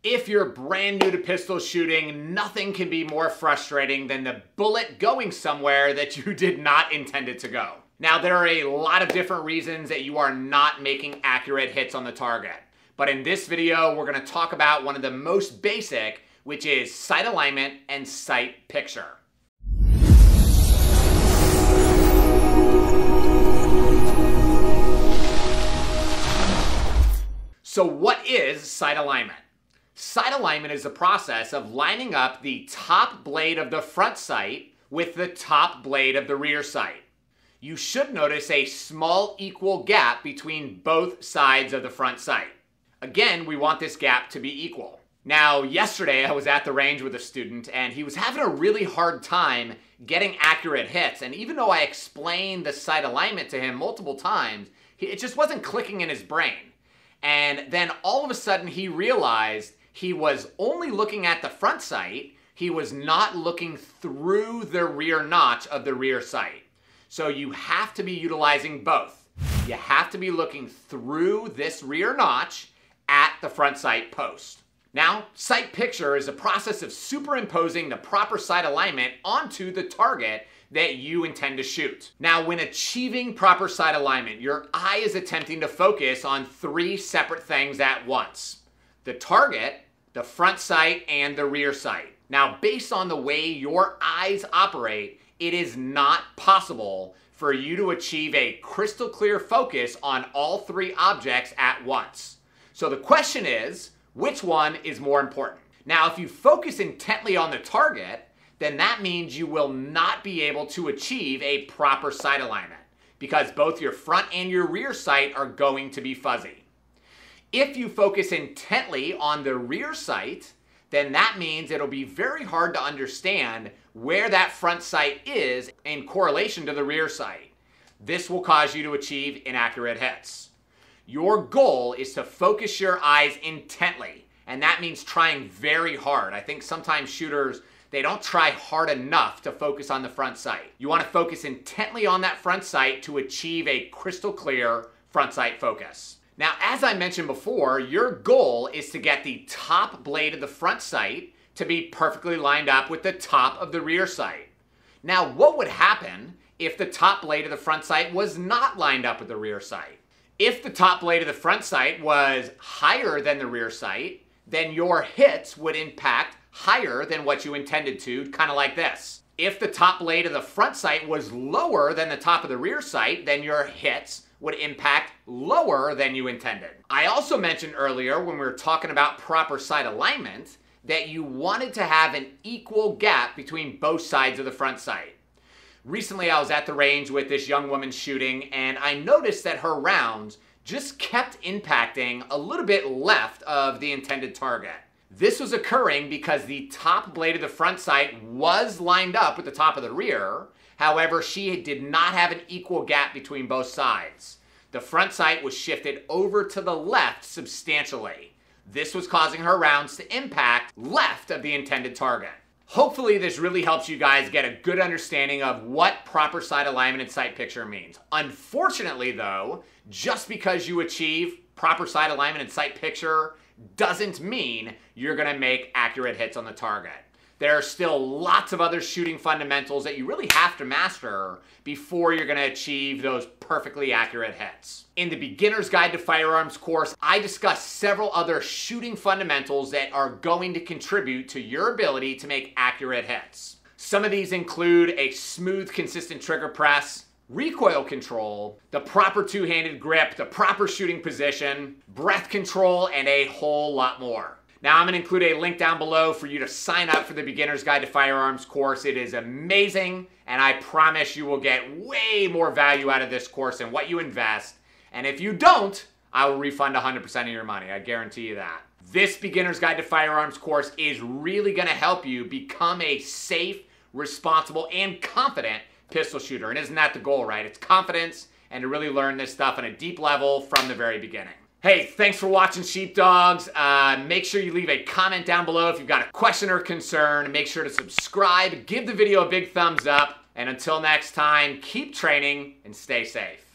If you're brand new to pistol shooting, nothing can be more frustrating than the bullet going somewhere that you did not intend it to go. Now, there are a lot of different reasons that you are not making accurate hits on the target. But in this video, we're going to talk about one of the most basic, which is sight alignment and sight picture. So what is sight alignment? Sight alignment is the process of lining up the top blade of the front sight with the top blade of the rear sight. You should notice a small equal gap between both sides of the front sight. Again, we want this gap to be equal. Now, yesterday I was at the range with a student and he was having a really hard time getting accurate hits. And even though I explained the sight alignment to him multiple times, it just wasn't clicking in his brain. And then all of a sudden he realized he was only looking at the front sight. He was not looking through the rear notch of the rear sight. So you have to be utilizing both. You have to be looking through this rear notch at the front sight post. Now, sight picture is a process of superimposing the proper sight alignment onto the target that you intend to shoot. Now, when achieving proper sight alignment, your eye is attempting to focus on three separate things at once: the target, the front sight, and the rear sight. Now, based on the way your eyes operate, it is not possible for you to achieve a crystal clear focus on all three objects at once. So the question is, which one is more important? Now, if you focus intently on the target, then that means you will not be able to achieve a proper sight alignment because both your front and your rear sight are going to be fuzzy. If you focus intently on the rear sight, then that means it'll be very hard to understand where that front sight is in correlation to the rear sight. This will cause you to achieve inaccurate hits. Your goal is to focus your eyes intently, and that means trying very hard. I think sometimes shooters, they don't try hard enough to focus on the front sight. You want to focus intently on that front sight to achieve a crystal clear front sight focus. Now, as I mentioned before, your goal is to get the top blade of the front sight to be perfectly lined up with the top of the rear sight. Now, what would happen if the top blade of the front sight was not lined up with the rear sight? If the top blade of the front sight was higher than the rear sight, then your hits would impact higher than what you intended to, kind of like this. If the top blade of the front sight was lower than the top of the rear sight, then your hits would impact lower than you intended. I also mentioned earlier when we were talking about proper sight alignment that you wanted to have an equal gap between both sides of the front sight. Recently I was at the range with this young woman shooting and I noticed that her rounds just kept impacting a little bit left of the intended target. This was occurring because the top blade of the front sight was lined up with the top of the rear. However, she did not have an equal gap between both sides. The front sight was shifted over to the left substantially. This was causing her rounds to impact left of the intended target. Hopefully this really helps you guys get a good understanding of what proper sight alignment and sight picture means. Unfortunately though, just because you achieve proper sight alignment and sight picture doesn't mean you're going to make accurate hits on the target. There are still lots of other shooting fundamentals that you really have to master before you're going to achieve those perfectly accurate hits. In the Beginner's Guide to Firearms course, I discuss several other shooting fundamentals that are going to contribute to your ability to make accurate hits. Some of these include a smooth, consistent trigger press, recoil control, the proper two-handed grip, the proper shooting position, breath control, and a whole lot more. Now, I'm going to include a link down below for you to sign up for the Beginner's Guide to Firearms course. It is amazing, and I promise you will get way more value out of this course than what you invest. And if you don't, I will refund 100% of your money. I guarantee you that. This Beginner's Guide to Firearms course is really going to help you become a safe, responsible, and confident pistol shooter. And isn't that the goal, right? It's confidence and to really learn this stuff on a deep level from the very beginning. Hey, thanks for watching, Sheepdogs. Make sure you leave a comment down below if you've got a question or concern. Make sure to subscribe, give the video a big thumbs up, and until next time, keep training and stay safe.